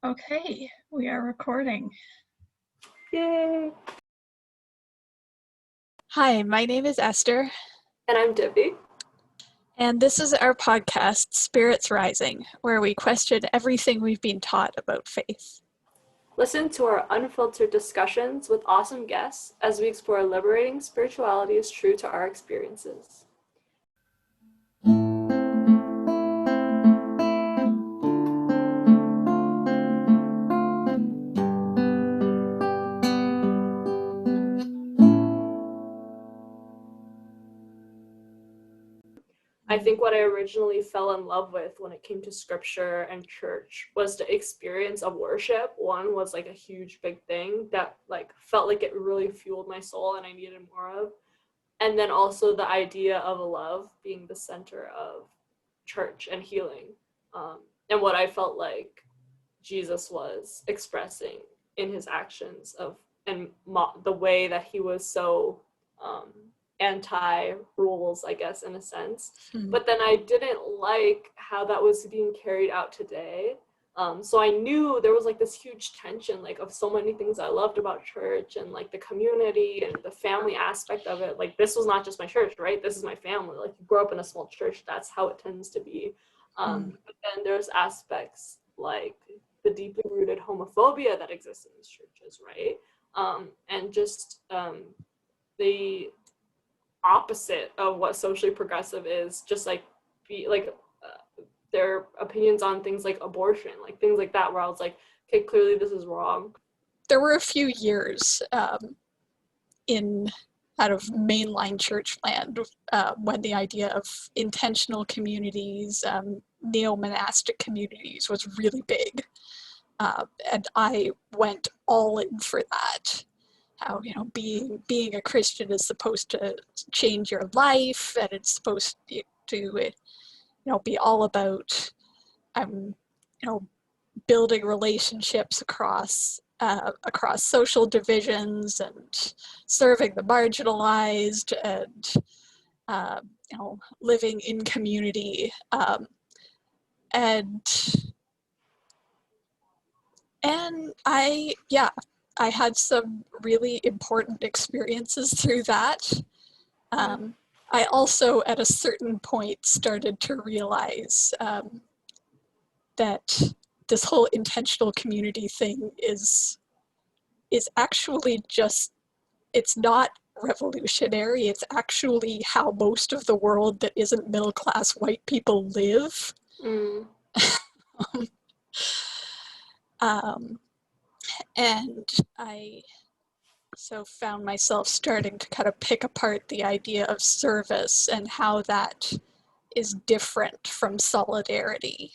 Okay, we are recording. Yay! Hi, my name is Esther, And I'm Divy. and this is our podcast, Spirits Rising, where we question everything we've been taught about faith. Listen to our unfiltered discussions with awesome guests as we explore liberating spirituality as true to our experiences. I think what I originally fell in love with when it came to scripture and church was the experience of worship. One was like a huge big thing that felt like it really fueled my soul and I needed more of. And then also the idea of love being the center of church and healing. And what I felt like Jesus was expressing in his actions the way that he was so anti-rules, I guess, in a sense. But then I didn't like how that was being carried out today. So I knew there was like this huge tension like of so many things I loved about church and like the community and the family aspect of it. Like this was not just my church, right? This is my family. Like you grow up in a small church, that's how it tends to be. But then there's aspects like the deeply rooted homophobia that exists in these churches, right? And just the opposite of what socially progressive is, just like their opinions on things like abortion, like things like that, where I was like, okay, clearly this is wrong. There were a few years in out of mainline church land when the idea of intentional communities, neo-monastic communities was really big. And I went all in for that. How, being a Christian is supposed to change your life, and it's supposed to, be all about, building relationships across social divisions and serving the marginalized and, living in community. And I had some really important experiences through that. I also, at a certain point, started to realize that this whole intentional community thing is actually just, it's not revolutionary. It's actually how most of the world that isn't middle-class white people live. And I found myself starting to kind of pick apart the idea of service and how that is different from solidarity.